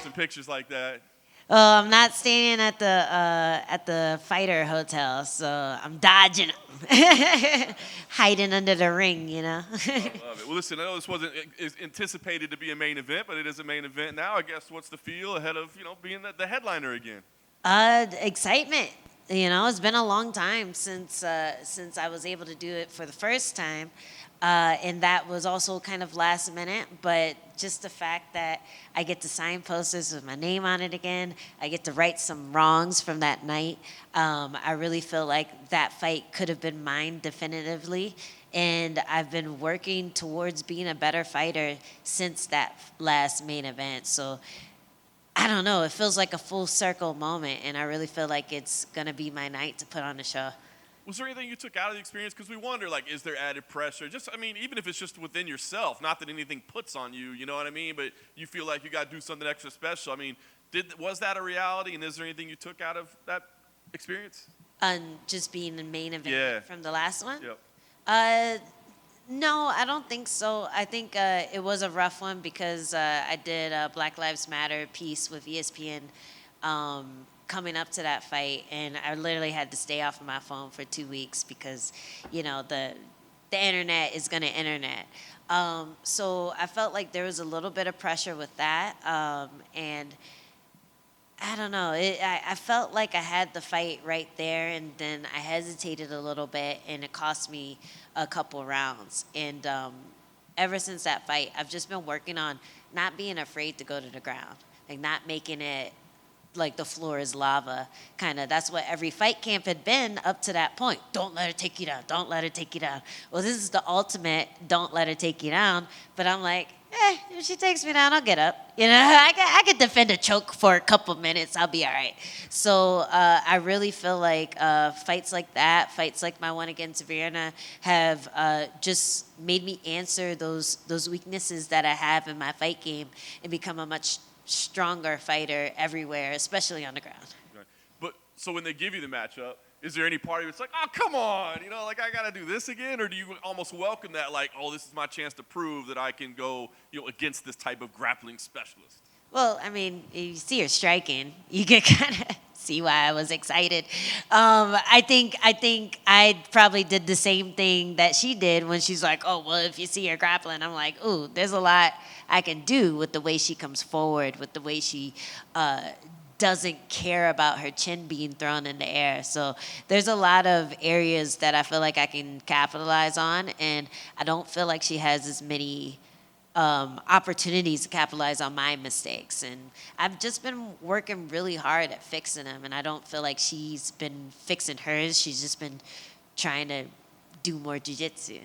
posting pictures like that. Oh, I'm not staying at the fighter hotel, so I'm dodging them, hiding under the ring, you know. I love it. Well, listen, I know this wasn't anticipated to be a main event, but it is a main event now. I guess what's the feel ahead of being the headliner again? Excitement. You know, it's been a long time since I was able to do it for the first time, and that was also kind of last minute. But just the fact that I get to sign posters with my name on it again, I get to right some wrongs from that night. I really feel like that fight could have been mine definitively, and I've been working towards being a better fighter since that last main event. So I don't know. It feels like a full circle moment, and I really feel like it's gonna be my night to put on the show. Was there anything you took out of the experience? Because we wonder, like, is there added pressure? Just, I mean, even if it's just within yourself, not that anything puts on you, you know what I mean? But you feel like you got to do something extra special. I mean, was that a reality? And is there anything you took out of that experience? Just being the main event Yeah. from the last one. Yep. Uh, no, I don't think so. I think it was a rough one because I did a Black Lives Matter piece with ESPN coming up to that fight, and I literally had to stay off of my phone for 2 weeks because, the internet is gonna internet. So I felt like there was a little bit of pressure with that, and I don't know. I felt like I had the fight right there, and then I hesitated a little bit, and it cost me a couple rounds. And ever since that fight, I've just been working on not being afraid to go to the ground, like not making it like the floor is lava. Kind of. That's what every fight camp had been up to that point. Don't let her take you down. Don't let her take you down. Well, this is the ultimate. Don't let her take you down. But I'm like, if she takes me down, I'll get up. I could defend a choke for a couple minutes. I'll be all right. So I really feel like fights like that, fights like my one against Virna, have just made me answer those weaknesses that I have in my fight game and become a much stronger fighter everywhere, especially on the ground. Right. But so when they give you the matchup, is there any part of you that's like, oh, come on, like I got to do this again? Or do you almost welcome that, like, oh, this is my chance to prove that I can go, against this type of grappling specialist? Well, I mean, you see her striking, you can kind of see why I was excited. I think I probably did the same thing that she did when she's like, oh, well, if you see her grappling, I'm like, ooh, there's a lot I can do with the way she comes forward, with the way she doesn't care about her chin being thrown in the air. So there's a lot of areas that I feel like I can capitalize on, and I don't feel like she has as many opportunities to capitalize on my mistakes. And I've just been working really hard at fixing them, and I don't feel like she's been fixing hers. She's just been trying to do more jiu-jitsu.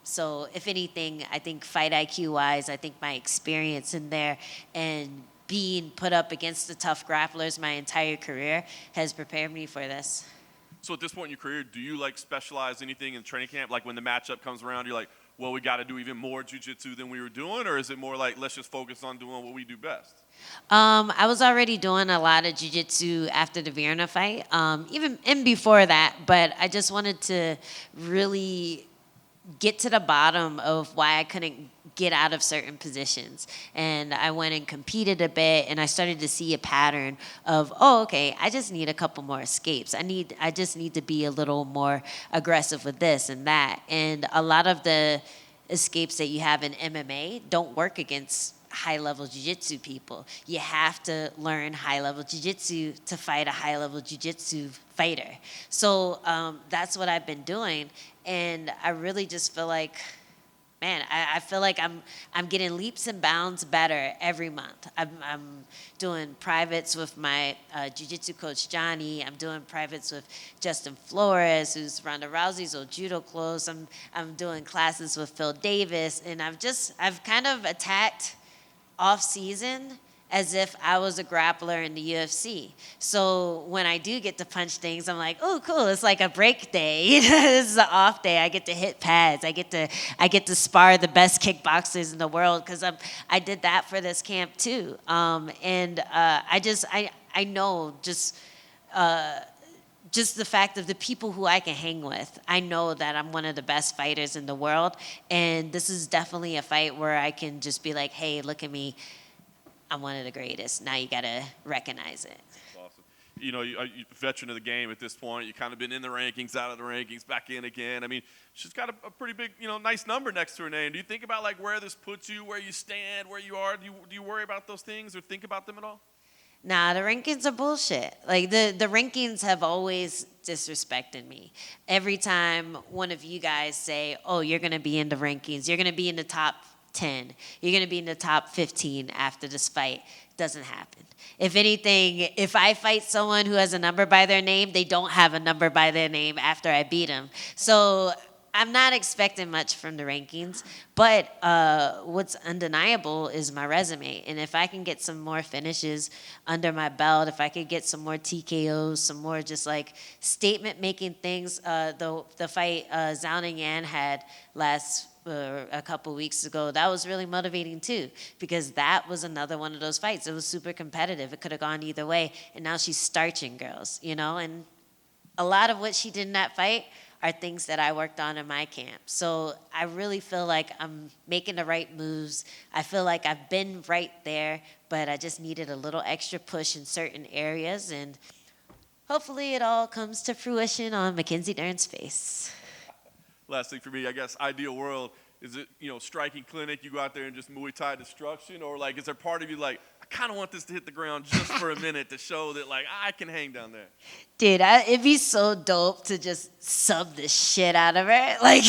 So if anything, I think fight IQ wise, I think my experience in there and being put up against the tough grapplers my entire career has prepared me for this. So at this point in your career, do you like specialize anything in training camp? Like when the matchup comes around, you're like, well, we got to do even more jiu-jitsu than we were doing? Or is it more like, let's just focus on doing what we do best? I was already doing a lot of jiu-jitsu after the Virna fight, even in before that, but I just wanted to really get to the bottom of why I couldn't get out of certain positions. And I went and competed a bit, and I started to see a pattern of, oh, okay, I just need a couple more escapes. I just need to be a little more aggressive with this and that. And a lot of the escapes that you have in MMA don't work against high-level jiu-jitsu people. You have to learn high-level jiu-jitsu to fight a high-level jiu-jitsu fighter. So that's what I've been doing, and I really just feel like, man, I feel like I'm getting leaps and bounds better every month. I'm doing privates with my jiu-jitsu coach Johnny. I'm doing privates with Justin Flores, who's Ronda Rousey's old judo clothes. I'm doing classes with Phil Davis, and I've kind of attacked off season as if I was a grappler in the UFC. So when I do get to punch things, I'm like, oh, cool. It's like a break day. This is an off day. I get to hit pads. I get to spar the best kickboxers in the world because I did that for this camp too. And I know just the fact of the people who I can hang with. I know that I'm one of the best fighters in the world, and this is definitely a fight where I can just be like, hey, look at me. I'm one of the greatest. Now you gotta recognize it. Awesome. You know, you veteran of the game at this point. You kind of been in the rankings, out of the rankings, back in again. I mean, she's got a pretty big, nice number next to her name. Do you think about like where this puts you, where you stand, where you are? Do you worry about those things or think about them at all? Nah, the rankings are bullshit. Like the rankings have always disrespected me. Every time one of you guys say, "Oh, you're gonna be in the rankings. You're gonna be in the top 10. You're gonna be in the top 15 after this fight," doesn't happen. If anything, if I fight someone who has a number by their name, they don't have a number by their name after I beat them. So I'm not expecting much from the rankings, but what's undeniable is my resume. And if I can get some more finishes under my belt, if I could get some more TKOs, some more just like statement making things, the fight Zhao Ningyan had a couple weeks ago, that was really motivating too, because that was another one of those fights. It was super competitive. It could have gone either way. And now she's starching girls, and a lot of what she did in that fight are things that I worked on in my camp. So I really feel like I'm making the right moves. I feel like I've been right there, but I just needed a little extra push in certain areas, and hopefully it all comes to fruition on Mackenzie Dern's face. Last thing for me, I guess, ideal world, is it, striking clinic, you go out there and just Muay Thai destruction? Or, like, is there part of you like, I kind of want this to hit the ground just for a minute to show that, like, I can hang down there? Dude, it'd be so dope to just sub the shit out of her. Like,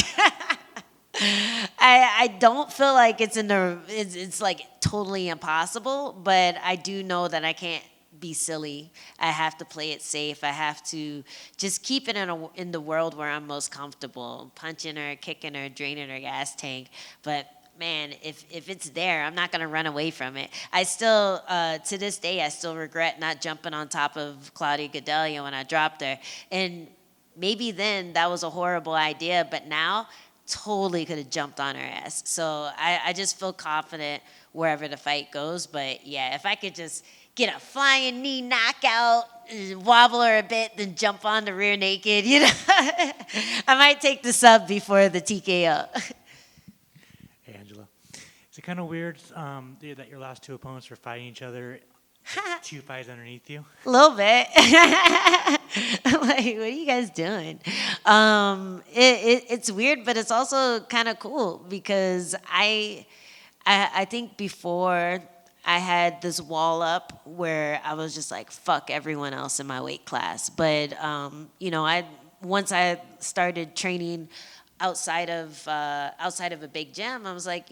I don't feel like it's like totally impossible, but I do know that I can't be silly. I have to play it safe. I have to just keep it in the world where I'm most comfortable, punching her, kicking her, draining her gas tank. But man, if it's there, I'm not gonna run away from it. I still, to this day, I still regret not jumping on top of Claudia Gadelha when I dropped her. And maybe then that was a horrible idea, but now totally could have jumped on her ass. So I just feel confident wherever the fight goes. But yeah, if I could just get a flying knee knockout, wobble her a bit, then jump on the rear naked, I might take the sub before the TKO. Hey, Angela. Is it kind of weird that your last two opponents were fighting each other 2 fights underneath you? A little bit. I'm like, what are you guys doing? It's weird, but it's also kind of cool because I think before I had this wall up where I was just like, fuck everyone else in my weight class. But once I started training outside of a big gym, I was like,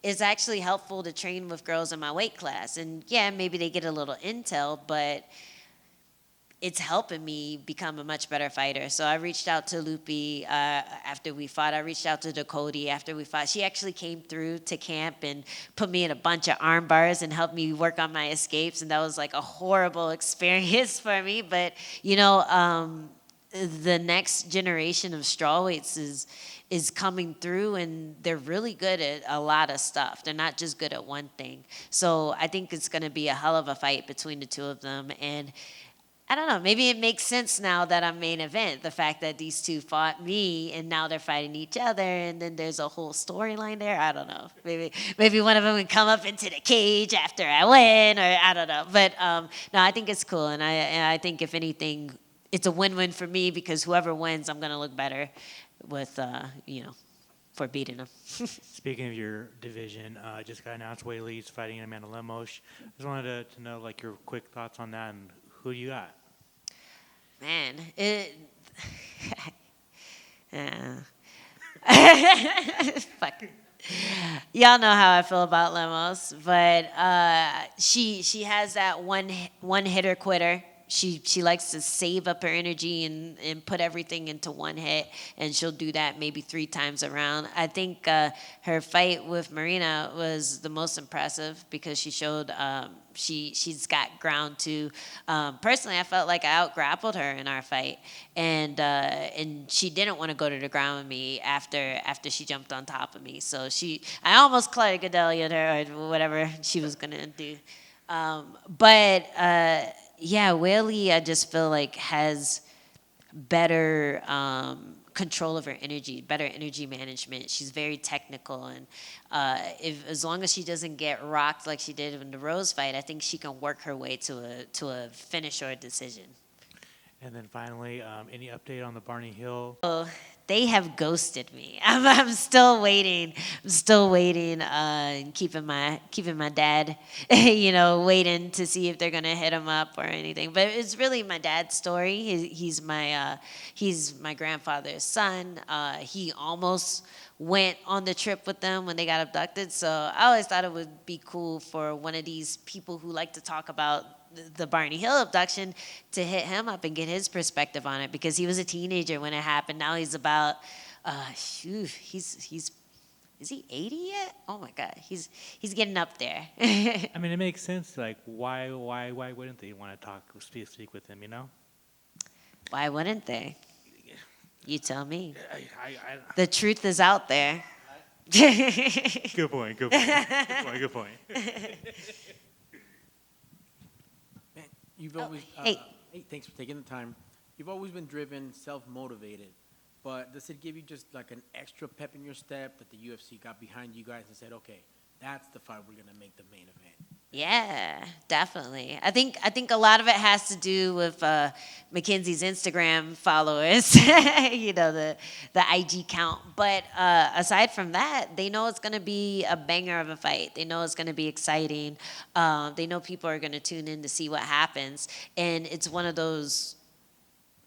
it's actually helpful to train with girls in my weight class. And yeah, maybe they get a little intel, but it's helping me become a much better fighter. So I reached out to Lupi after we fought. I reached out to Dakota after we fought. She actually came through to camp and put me in a bunch of arm bars and helped me work on my escapes. And that was like a horrible experience for me. But, the next generation of strawweights is coming through, and they're really good at a lot of stuff. They're not just good at one thing. So I think it's going to be a hell of a fight between the two of them. And I don't know, maybe it makes sense now that I'm main event, the fact that these two fought me and now they're fighting each other, and then there's a whole storyline there. I don't know. Maybe one of them would come up into the cage after I win, or I don't know. But no, I think it's cool, and I think if anything, it's a win-win for me because whoever wins, I'm going to look better with, for beating them. Speaking of your division, just got announced Weili's fighting Amanda Lemos. Just wanted to know like your quick thoughts on that and who you got. Man, fuck. Y'all know how I feel about Lemos, but she has that one hitter quitter. She likes to save up her energy and put everything into one hit, and she'll do that maybe 3 times around. I think her fight with Marina was the most impressive because she showed she's got ground too. Personally, I felt like I out-grappled her in our fight, and she didn't want to go to the ground with me after she jumped on top of me. So I almost Claudia Gadelha her or whatever she was gonna do, yeah, Weili, I just feel like has better control of her energy, better energy management. She's very technical, and if as long as she doesn't get rocked like she did in the Rose fight, I think she can work her way to a finish or a decision. And then finally, any update on the Barney Hill? They have ghosted me. I'm still waiting. I'm still waiting. And keeping my dad, waiting to see if they're gonna hit him up or anything. But it's really my dad's story. He's my grandfather's son. He almost went on the trip with them when they got abducted. So I always thought it would be cool for one of these people who like to talk about the Barney Hill abduction to hit him up and get his perspective on it, because he was a teenager when it happened. Now he's about he's is he 80 yet? Oh my God, he's getting up there. I mean, it makes sense. Like, why wouldn't they want to speak with him? Why wouldn't they? You tell me. I The truth is out there. good point. Good point. Man, you've always. hey. Hey, thanks for taking the time. You've always been driven, self-motivated, but does it give you just like an extra pep in your step that the UFC got behind you guys and said, okay, that's the fight we're gonna make the main event? Yeah, definitely. I think a lot of it has to do with Mackenzie's Instagram followers, the IG count. But aside from that, they know it's going to be a banger of a fight. They know it's going to be exciting. They know people are going to tune in to see what happens, and it's one of those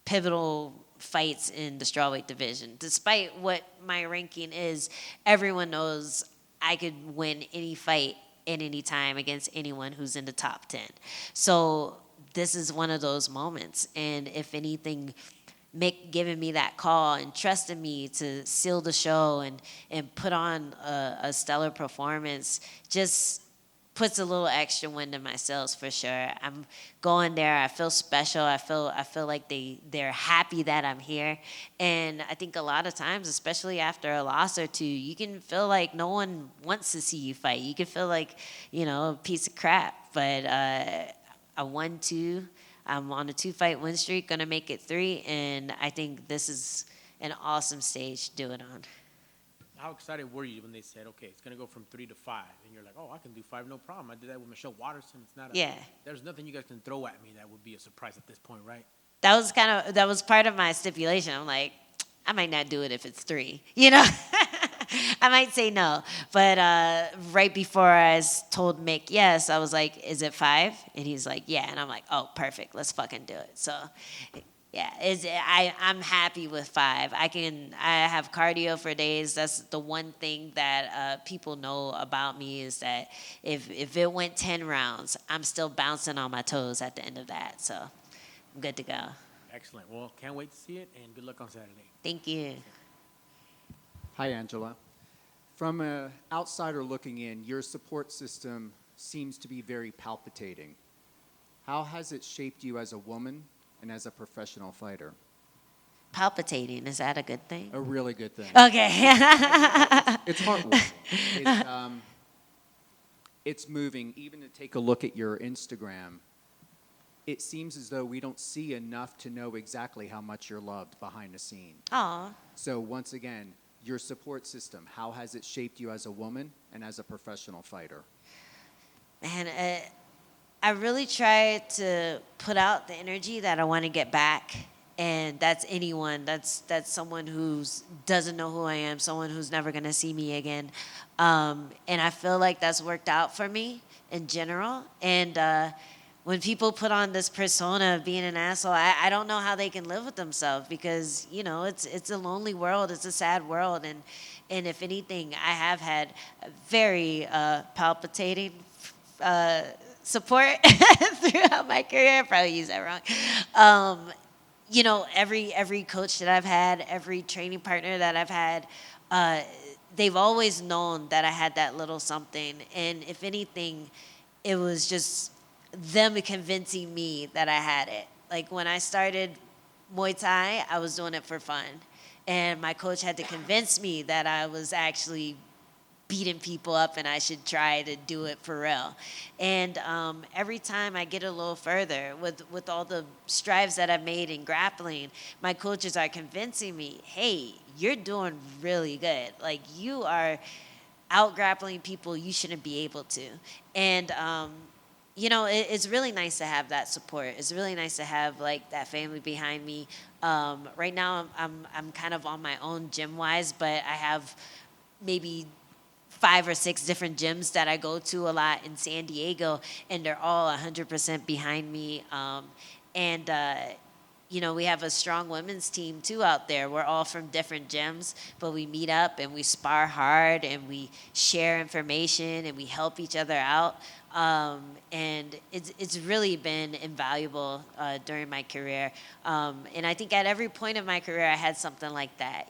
pivotal fights in the strawweight division. Despite what my ranking is, everyone knows I could win any fight at any time against anyone who's in the top 10. So this is one of those moments. And if anything, Mick giving me that call and trusting me to seal the show and put on a stellar performance just puts a little extra wind in my sails for sure. I'm going there. I feel special. I feel like they're happy that I'm here. And I think a lot of times, especially after a loss or two, you can feel like no one wants to see you fight. You can feel like, a piece of crap. But I won 2. I'm on a 2-fight win streak, gonna make it 3, and I think this is an awesome stage to do it on. How excited were you when they said, okay, it's going to go from 3 to 5? And you're like, oh, I can do 5, no problem. I did that with Michelle Watterson. It's not Yeah. There's nothing you guys can throw at me that would be a surprise at this point, right? That was part of my stipulation. I'm like, I might not do it if it's 3, I might say no. But right before I told Mick yes, I was like, is it 5? And he's like, yeah. And I'm like, oh, perfect. Let's fucking do it. So yeah, I'm happy with 5. I have cardio for days. That's the one thing that people know about me, is that if it went 10 rounds, I'm still bouncing on my toes at the end of that. So I'm good to go. Excellent. Well, can't wait to see it, and good luck on Saturday. Thank you. Hi, Angela. From an outsider looking in, your support system seems to be very palpitating. How has it shaped you as a woman and as a professional fighter? Palpitating, is that a good thing? A really good thing. Okay. It's heartwarming. It's moving. Even to take a look at your Instagram, it seems as though we don't see enough to know exactly how much you're loved behind the scene. Aw. So once again, your support system, how has it shaped you as a woman and as a professional fighter? Man, I really try to put out the energy that I want to get back. And that's anyone. That's someone who doesn't know who I am, someone who's never going to see me again. And I feel like that's worked out for me in general. And when people put on this persona of being an asshole, I don't know how they can live with themselves, because, it's a lonely world. It's a sad world. And if anything, I have had very palpitating support throughout my career. I probably used that wrong. Every coach that I've had, every training partner that I've had, they've always known that I had that little something. And if anything, it was just them convincing me that I had it. Like when I started Muay Thai, I was doing it for fun. And my coach had to convince me that I was actually beating people up and I should try to do it for real. And every time I get a little further with all the strives that I've made in grappling, my coaches are convincing me, hey, you're doing really good. Like, you are out grappling people you shouldn't be able to. And it's really nice to have that support. It's really nice to have like that family behind me. Right now, I'm kind of on my own gym wise, but I have maybe 5 or 6 different gyms that I go to a lot in San Diego, and they're all 100% behind me. We have a strong women's team too out there. We're all from different gyms, but we meet up and we spar hard and we share information and we help each other out. And it's really been invaluable during my career. And I think at every point of my career, I had something like that.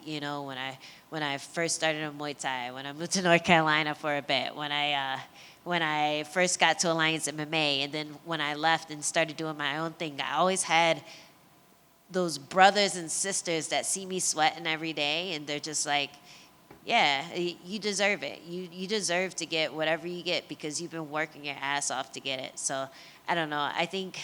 When I first started in Muay Thai, when I moved to North Carolina for a bit, when I first got to Alliance MMA, and then when I left and started doing my own thing, I always had those brothers and sisters that see me sweating every day, and they're just like, yeah, you deserve it. You deserve to get whatever you get because you've been working your ass off to get it. So I don't know. I think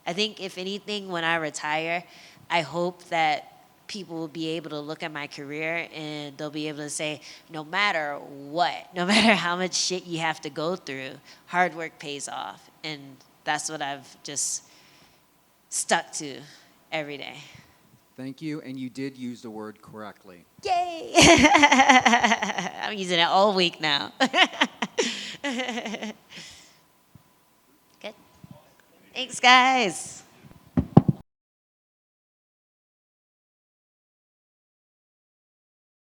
if anything, when I retire, I hope that people will be able to look at my career and they'll be able to say, no matter what, no matter how much shit you have to go through, hard work pays off. And that's what I've just stuck to every day. Thank you, and you did use the word correctly. Yay! I'm using it all week now. Good. Thanks, guys.